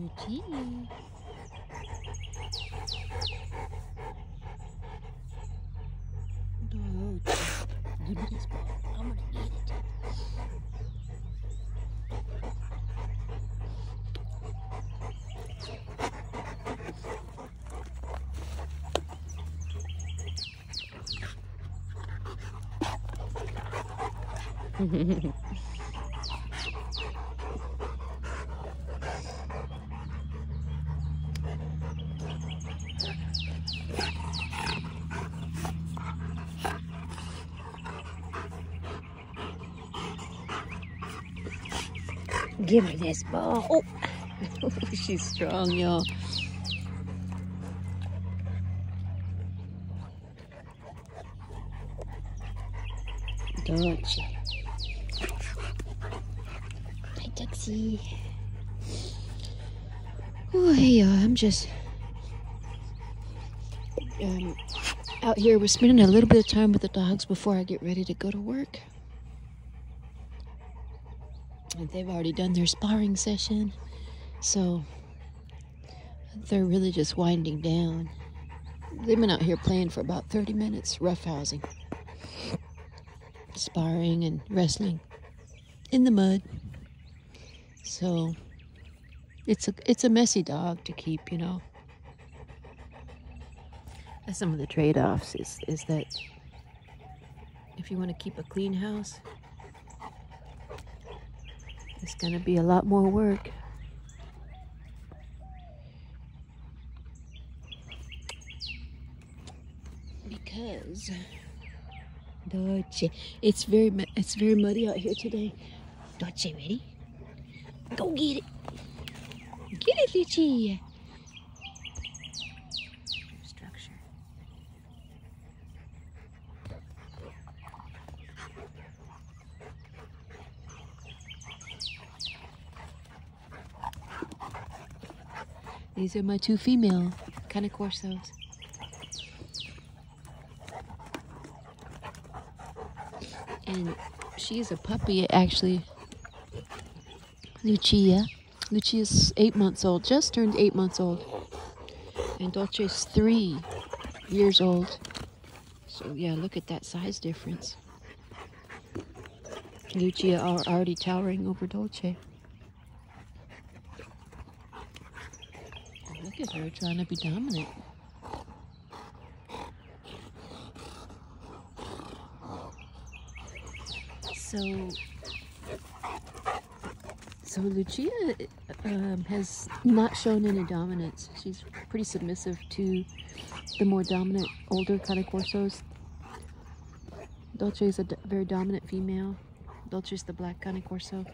Lucia. Don't give me this ball. I'm gonna eat it. Give her this ball. Oh, she's strong, y'all. Don't you? Hi, Duxie. Oh, hey, y'all. I'm just out here. We're spending a little bit of time with the dogs before I get ready to go to work. And they've already done their sparring session, so they're really just winding down. They've been out here playing for about 30 minutes, roughhousing, sparring and wrestling in the mud. So it's a messy dog to keep, you know. That's some of the trade-offs is that if you want to keep a clean house, it's going to be a lot more work. Because it's very muddy out here today. Dolce, ready? Go get it. Get it, Lucia. Structure. These are my two female Cane Corsos. And she's a puppy, actually. Lucia's 8 months old, just turned 8 months old. And Dolce's 3 years old. So yeah, look at that size difference. Lucia are already towering over Dolce. Look at her trying to be dominant. So Lucia has not shown any dominance. She's pretty submissive to the more dominant older Cane Corsos. Dolce is a very dominant female. Dolce is the black Cane Corso.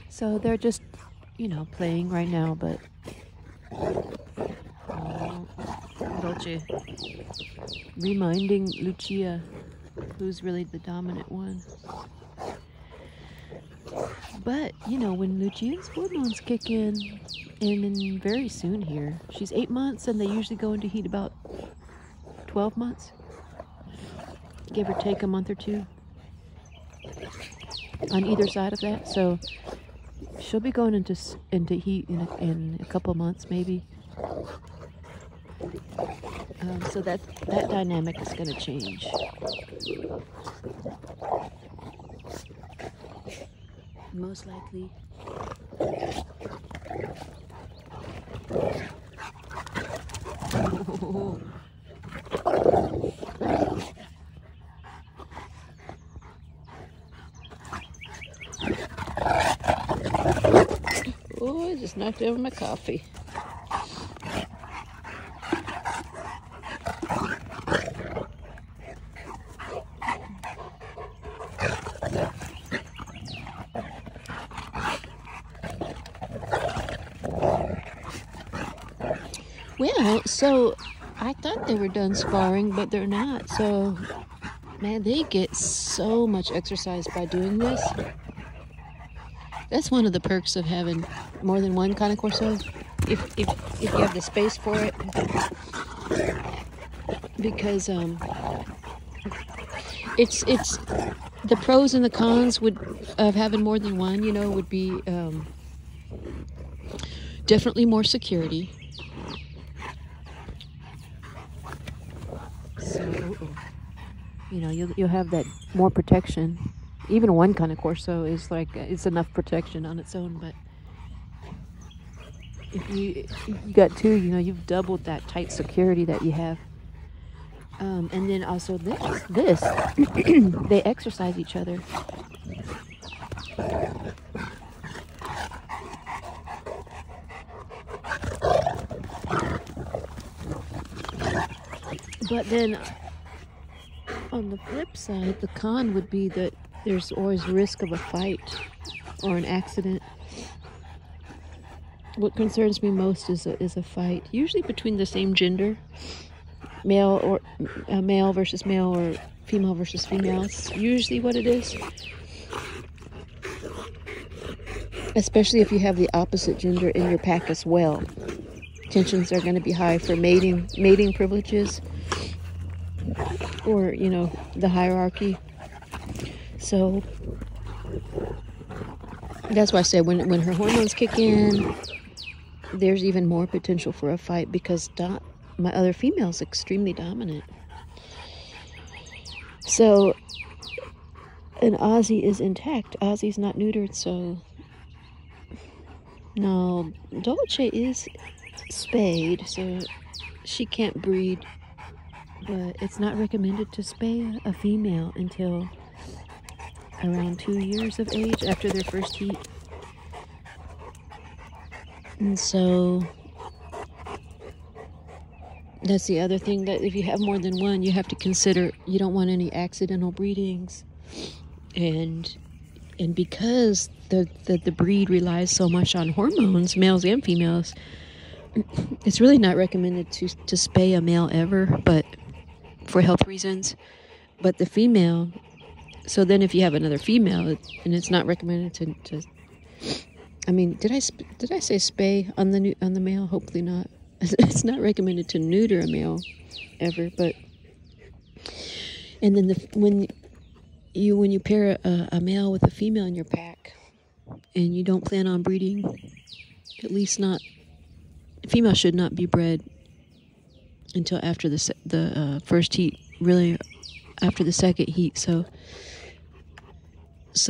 So they're just, you know, playing right now, but Dolce reminding Lucia who's really the dominant one. But, you know, when Lucia's hormones kick in very soon here, she's 8 months and they usually go into heat about 12 months. Give or take a month or two on either side of that. So she'll be going into heat in a couple months, maybe. So that dynamic is going to change. Most likely. Oh. Oh, I just knocked over my coffee. Well, so I thought they were done sparring, but they're not. So, man, they get so much exercise by doing this. That's one of the perks of having more than one Cane Corso, if you have the space for it. Because The pros and the cons of having more than one, you know, would be definitely more security. So, you know, you'll have that more protection. Even one Cane Corso is like, it's enough protection on its own, but if you got two, you know, you've doubled that tight security that you have. And then also this they exercise each other. But then on the flip side, the con would be that there's always risk of a fight or an accident. What concerns me most is a fight, usually between the same gender, male versus male or female versus female. It's usually what it is. Especially if you have the opposite gender in your pack as well. Tensions are going to be high for mating privileges, or, you know, the hierarchy. So that's why I said when her hormones kick in, there's even more potential for a fight, because my other female is extremely dominant. So, and Ozzy is intact. Ozzy's not neutered, so no. Dolce is spayed, so she can't breed, but it's not recommended to spay a female until around 2 years of age, after their first heat. And so that's the other thing, that if you have more than one, you have to consider you don't want any accidental breedings. And because the breed relies so much on hormones, males and females, it's really not recommended to spay a male ever, but for health reasons. But the female, so then if you have another female, and it's not recommended to I mean, did I say spay on the male? Hopefully not. It's not recommended to neuter a male ever, but and then when you pair a male with a female in your pack, and you don't plan on breeding, at least not, female should not be bred until after the first heat, really after the second heat. So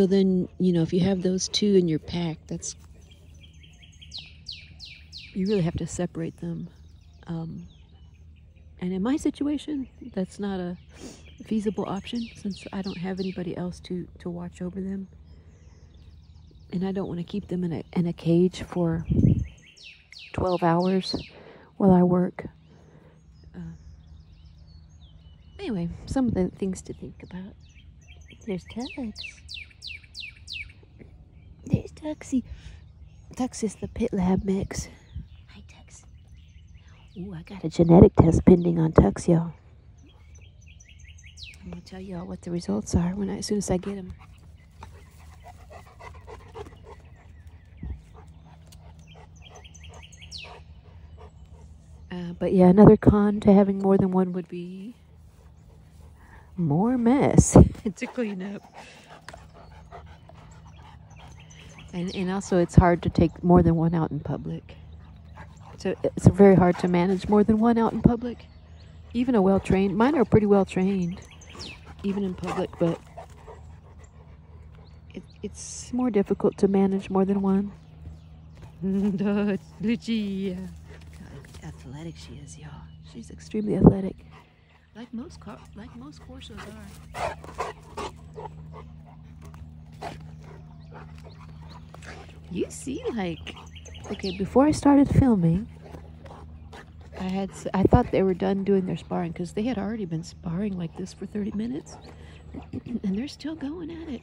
then, you know, if you have those two in your pack, you really have to separate them. And in my situation, that's not a feasible option, since I don't have anybody else to watch over them. And I don't want to keep them in a cage for 12 hours while I work. Anyway, some of the things to think about. There's Tux. There's Tuxie. Tux is the Pit Lab mix. Hi, Tux. Ooh, I got a genetic test pending on Tux, y'all. I'm going to tell y'all what the results are as soon as I get them. But yeah, another con to having more than one would be more mess to clean up. And also, it's hard to take more than one out in public. So it's very hard to manage more than one out in public. Even mine are pretty well trained, even in public, but it's more difficult to manage more than one. Lucia. God, athletic she is, y'all. She's extremely athletic. Like most Corsos are. You see, okay, before I started filming, I thought they were done doing their sparring, because they had already been sparring like this for 30 minutes, and they're still going at it.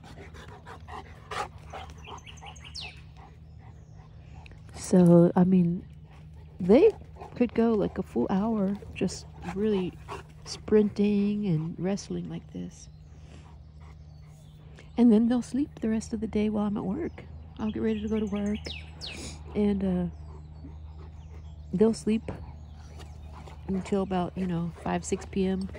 So, I mean, they could go like a full hour just really sprinting and wrestling like this. And then they'll sleep the rest of the day while I'm at work. I'll get ready to go to work, and they'll sleep until about, 5, 6 p.m.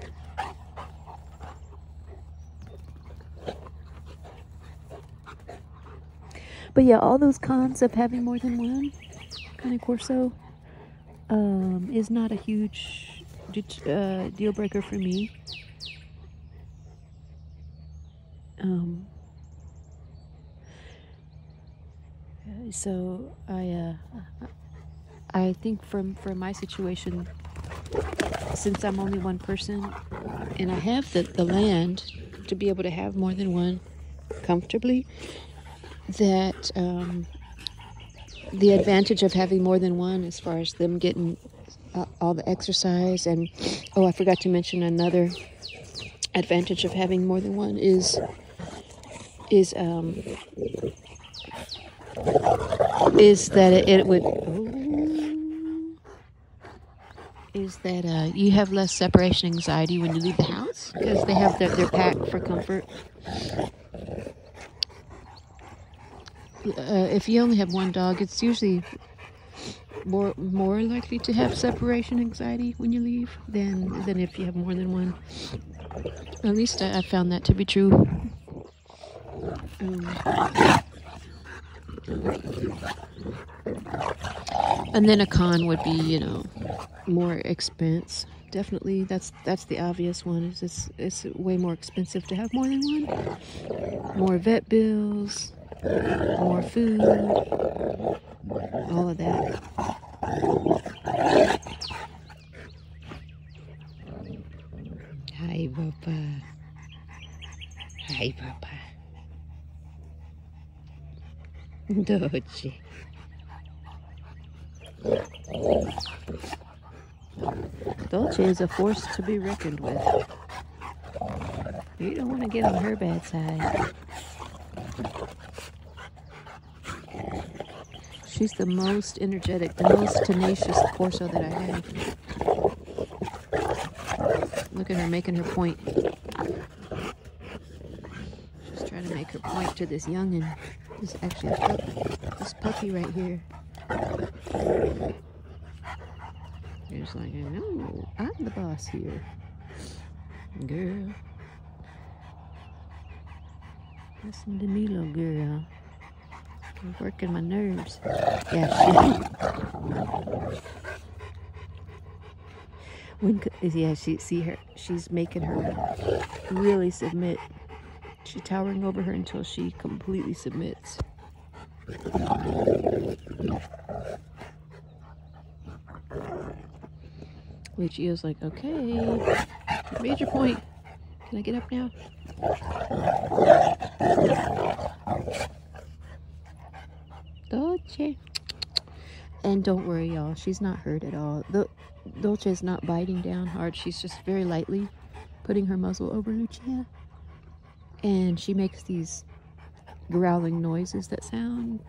But yeah, all those cons of having more than one Cane Corso is not a huge deal breaker for me. So I think from my situation, since I'm only one person and I have the land to be able to have more than one comfortably, that the advantage of having more than one as far as them getting all the exercise, and oh, I forgot to mention another advantage of having more than one is that it would is that you have less separation anxiety when you leave the house because they have their pack for comfort. If you only have one dog, it's usually more likely to have separation anxiety when you leave than if you have more than one. At least I found that to be true. And then a con would be, you know, more expense. Definitely, that's the obvious one. It's way more expensive to have more than one. More vet bills, more food, all of that. Hi, Papa. Hi, Papa. Dolce. Dolce is a force to be reckoned with. You don't want to get on her bad side. She's the most energetic, the most tenacious Corso that I have. Look at her making her point. She's trying to make her point to this youngin'. This is actually a puppy. This puppy right here. It's like, no, I'm the boss here. Girl. Listen to me, little girl. I'm working my nerves. Yeah, she's making her really submit. She's towering over her until she completely submits. Lucia's like, okay, you made your point. Can I get up now? Dolce. And don't worry, y'all. She's not hurt at all. Dolce is not biting down hard. She's just very lightly putting her muzzle over Lucia. And she makes these growling noises that sound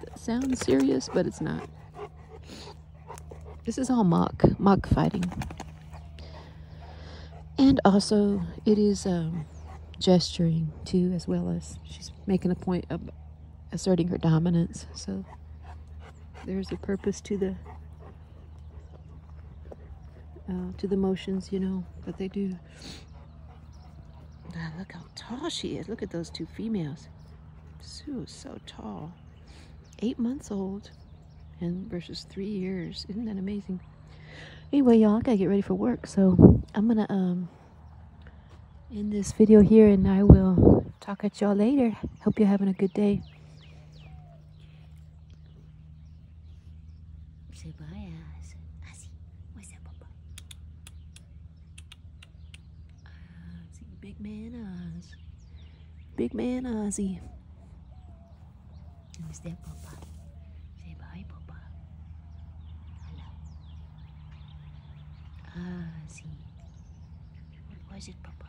serious, but it's not. This is all mock fighting. And also, it is gesturing too, as well as she's making a point of asserting her dominance. So there's a purpose to the motions, you know, that they do. Ah, look how tall she is. Look at those two females. Sue's so tall. 8 months old, and versus 3 years. Isn't that amazing? Anyway, y'all, I gotta get ready for work, so I'm gonna end this video here, and I will talk at y'all later. Hope you're having a good day. Say bye, Ozzy. What's up, Papa? See, big man Oz. Big man Ozzy. What's that, Papa? Say bye, Papa. Hello. Ozzy. What was it, Papa?